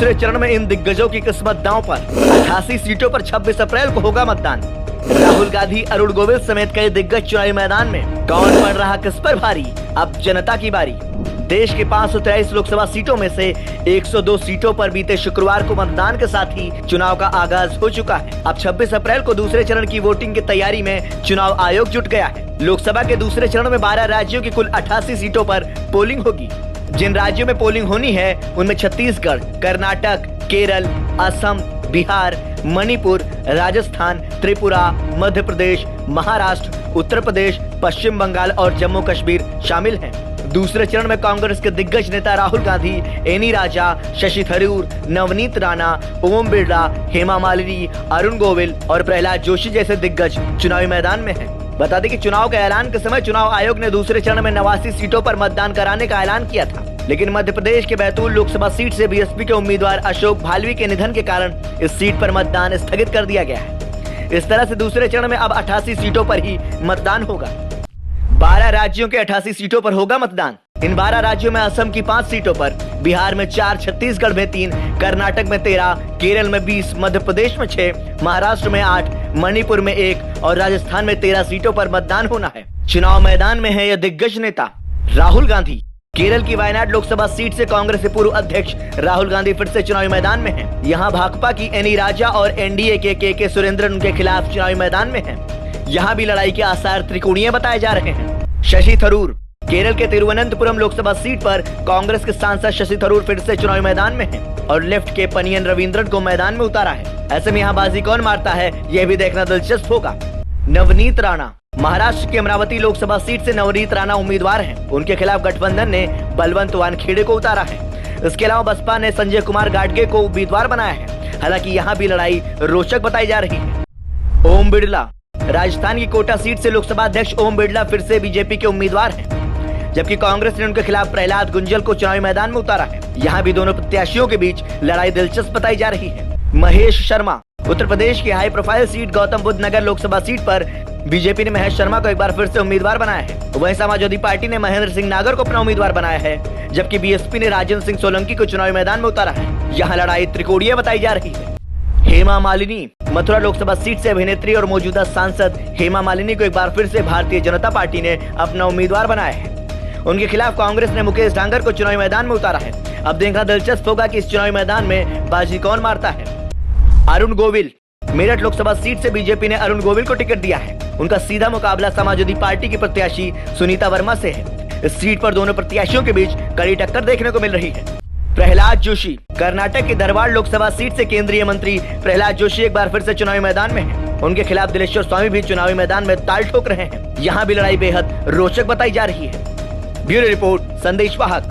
दूसरे चरण में इन दिग्गजों की किस्मत दांव पर। 88 सीटों पर 26 अप्रैल को होगा मतदान। राहुल गांधी, अरुण गोविल समेत कई दिग्गज चुनावी मैदान में। कौन पड़ रहा किस पर भारी, अब जनता की बारी। देश के 523 लोकसभा सीटों में से 102 सीटों पर बीते शुक्रवार को मतदान के साथ ही चुनाव का आगाज हो चुका है। अब 26 अप्रैल को दूसरे चरण की वोटिंग की तैयारी में चुनाव आयोग जुट गया है। लोकसभा के दूसरे चरण में 12 राज्यों की कुल 88 सीटों पर पोलिंग होगी। जिन राज्यों में पोलिंग होनी है उनमें छत्तीसगढ़, कर्नाटक, केरल, असम, बिहार, मणिपुर, राजस्थान, त्रिपुरा, मध्य प्रदेश, महाराष्ट्र, उत्तर प्रदेश, पश्चिम बंगाल और जम्मू कश्मीर शामिल हैं। दूसरे चरण में कांग्रेस के दिग्गज नेता राहुल गांधी, एनी राजा, शशि थरूर, नवनीत राणा, ओम बिरला, हेमा मालिनी, अरुण गोविल और प्रहलाद जोशी जैसे दिग्गज चुनावी मैदान में हैं। बता दें कि चुनाव के ऐलान के समय चुनाव आयोग ने दूसरे चरण में 89 सीटों पर मतदान कराने का ऐलान किया था, लेकिन मध्य प्रदेश के बैतूल लोकसभा सीट से बीएसपी के उम्मीदवार अशोक भालवी के निधन के कारण इस सीट पर मतदान स्थगित कर दिया गया है। इस तरह से दूसरे चरण में अब 88 सीटों पर ही मतदान होगा। 12 राज्यों के 88 सीटों पर होगा मतदान। इन 12 राज्यों में असम की 5 सीटों पर, बिहार में 4, छत्तीसगढ़ में 3, कर्नाटक में 13, केरल में 20, मध्य प्रदेश में 6, महाराष्ट्र में 8, मणिपुर में 1 और राजस्थान में 13 सीटों पर मतदान होना है। चुनाव मैदान में है यह दिग्गज नेता राहुल गांधी। केरल की वायनाड लोकसभा सीट से कांग्रेस के पूर्व अध्यक्ष राहुल गांधी फिर से चुनावी मैदान में हैं। यहाँ भाकपा की एनी राजा और एनडीए के सुरेंद्रन उनके खिलाफ चुनावी मैदान में हैं। यहाँ भी लड़ाई के आसार त्रिकोणीय बताए जा रहे हैं। शशि थरूर, केरल के तिरुवनंतपुरम लोकसभा सीट पर कांग्रेस के सांसद शशि थरूर फिर से चुनावी मैदान में हैं और लेफ्ट के पनियन रविंद्रन को मैदान में उतारा है। ऐसे में यहाँ बाजी कौन मारता है यह भी देखना दिलचस्प होगा। नवनीत राणा, महाराष्ट्र की अमरावती लोकसभा सीट से नवनीत राणा उम्मीदवार हैं। उनके खिलाफ गठबंधन ने बलवंत वानखेड़े को उतारा है। इसके अलावा बसपा ने संजय कुमार गाडगे को उम्मीदवार बनाया है। हालांकि यहाँ भी लड़ाई रोचक बताई जा रही है। ओम बिरला, राजस्थान की कोटा सीट से लोकसभा अध्यक्ष ओम बिरला फिर से बीजेपी के उम्मीदवार हैं, जबकि कांग्रेस ने उनके खिलाफ प्रहलाद गुंजल को चुनावी मैदान में उतारा है। यहाँ भी दोनों प्रत्याशियों के बीच लड़ाई दिलचस्प बताई जा रही है। महेश शर्मा, उत्तर प्रदेश की high profile seat Gautam Buddh Nagar Lok Sabha seat पर बीजेपी ने महेश शर्मा को एक बार फिर से उम्मीदवार बनाया है। वहीं समाजवादी पार्टी ने महेंद्र सिंह नागर को अपना उम्मीदवार बनाया है, जबकि बीएसपी ने राजेंद्र सिंह सोलंकी को चुनावी मैदान में उतारा है। यहाँ लड़ाई त्रिकोणीय बताई जा रही है। हेमा मालिनी, मथुरा लोकसभा सीट से अभिनेत्री और मौजूदा सांसद हेमा मालिनी को एक बार फिर से भारतीय जनता पार्टी ने अपना उम्मीदवार बनाया है। उनके खिलाफ कांग्रेस ने मुकेश डांगर को चुनावी मैदान में उतारा है। अब देखना दिलचस्प होगा कि इस चुनावी मैदान में बाजी कौन मारता है। अरुण गोविल, मेरठ लोकसभा सीट से बीजेपी ने अरुण गोविल को टिकट दिया है। उनका सीधा मुकाबला समाजवादी पार्टी की प्रत्याशी सुनीता वर्मा से है। इस सीट पर दोनों प्रत्याशियों के बीच कड़ी टक्कर देखने को मिल रही है। प्रहलाद जोशी, कर्नाटक की धारवाड़ लोकसभा सीट से केंद्रीय मंत्री प्रहलाद जोशी एक बार फिर से चुनावी मैदान में हैं। उनके खिलाफ दिलेश्वर स्वामी भी चुनावी मैदान में ताल ठोक रहे हैं। यहाँ भी लड़ाई बेहद रोचक बताई जा रही है। ब्यूरो रिपोर्ट, संदेश वाहक।